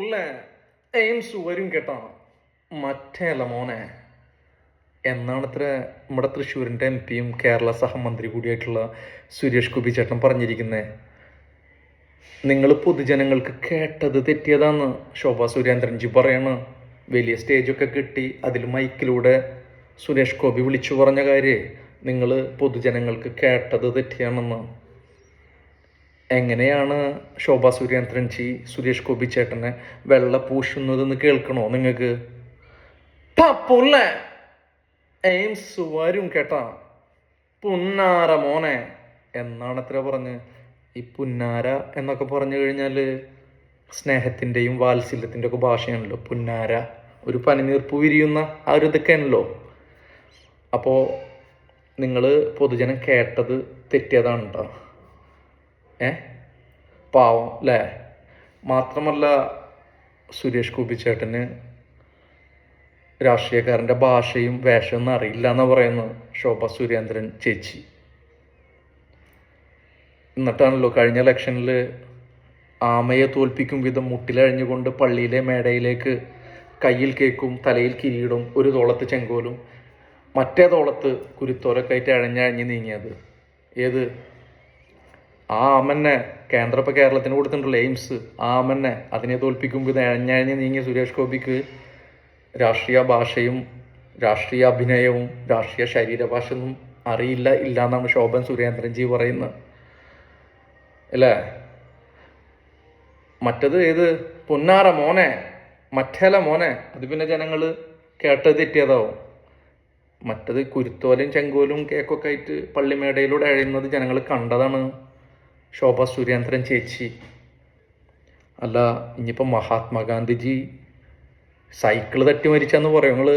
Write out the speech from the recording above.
പുല്ലേ AIIMS വരും കേട്ടാ മറ്റേല മോനെ എന്നാണ് ഇത്ര നമ്മുടെ തൃശ്ശൂരിൻ്റെ MP-യും കേരള സഹമന്ത്രി കൂടിയായിട്ടുള്ള സുരേഷ് ഗോപി ചേട്ടൻ പറഞ്ഞിരിക്കുന്നത്. നിങ്ങൾ പൊതുജനങ്ങൾക്ക് കേട്ടത് തെറ്റിയതാന്ന് ശോഭാ സുരേന്ദ്രൻജി പറയണ. വലിയ സ്റ്റേജൊക്കെ കിട്ടി അതിൽ മൈക്കിലൂടെ സുരേഷ് ഗോപി വിളിച്ചു പറഞ്ഞ കാര്യം നിങ്ങൾ പൊതുജനങ്ങൾക്ക് കേട്ടത് തെറ്റിയാണെന്ന്. എങ്ങനെയാണ് ശോഭാ സുരേന്ദ്രൻജി സുരേഷ് ഗോപി ചേട്ടനെ വെള്ള പൂശുന്നതെന്ന് കേൾക്കണോ നിങ്ങൾക്ക്? പുല്ലേ എയിംസ് വരും കേട്ടാ പുന്നാര മോനെ എന്നാണ് അത്ര പറഞ്ഞ്. ഈ പുന്നാര എന്നൊക്കെ പറഞ്ഞു കഴിഞ്ഞാൽ സ്നേഹത്തിൻ്റെയും വാത്സല്യത്തിൻ്റെ ഒക്കെ ഭാഷയാണല്ലോ പുന്നാര. ഒരു പനിനീർപ്പ് വിരിയുന്ന ആ ഒരു ഇതൊക്കെയാണല്ലോ. അപ്പോൾ നിങ്ങൾ പൊതുജനം കേട്ടത് തെറ്റിയതാണ് കേട്ടോ. പാവം അല്ലേ? മാത്രമല്ല സുരേഷ് ഗോപി ചേട്ടന് രാഷ്ട്രീയക്കാരൻ്റെ ഭാഷയും വേഷമൊന്നും അറിയില്ല എന്നാണ് പറയുന്നത് ശോഭാ സുരേന്ദ്രൻ ചേച്ചി. എന്നിട്ടാണല്ലോ കഴിഞ്ഞ ഇലക്ഷനിൽ ആമയെ തോൽപ്പിക്കും വിധം മുട്ടിലഴിഞ്ഞുകൊണ്ട് പള്ളിയിലെ മേടയിലേക്ക് കയ്യിൽ കേക്കും തലയിൽ കിരീടും ഒരു തോളത്ത് ചെങ്കോലും മറ്റേ തോളത്ത് കുരുത്തോലൊക്കെ ആയിട്ട് അഴഞ്ഞഴഞ്ഞ് നീങ്ങിയത്. ഏത് ആ ആമന്നെ കേന്ദ്രം കേരളത്തിന് കൊടുത്തിട്ടുണ്ടല്ലോ എയിംസ്. ആ ആമന്നെ അതിനെ തോൽപ്പിക്കുമ്പോൾ ഇത് അഴഞ്ഞഴഞ്ഞ് നീങ്ങിയ സുരേഷ് ഗോപിക്ക് രാഷ്ട്രീയ ഭാഷയും രാഷ്ട്രീയ അഭിനയവും രാഷ്ട്രീയ ശരീരഭാഷ ഒന്നും അറിയില്ല എന്നാണ് ശോഭൻ സുരേന്ദ്രൻജി പറയുന്നത് അല്ലേ? മറ്റത് ഏത് പൊന്നാറ മോനെ മറ്റേല മോനെ അത് പിന്നെ ജനങ്ങൾ കേട്ടത് തെറ്റിയതാവും. മറ്റത് കുരുത്തോലും ചെങ്കോലും കേക്കൊക്കെ ആയിട്ട് പള്ളിമേടയിലൂടെ അഴയുന്നത് ജനങ്ങൾ കണ്ടതാണ് ശോഭാ സുരേന്ദ്രൻ ചേച്ചി. അല്ല ഇനിയിപ്പോൾ മഹാത്മാഗാന്ധിജി സൈക്കിള് തട്ടി മരിച്ചെന്ന് പറയും നിങ്ങൾ?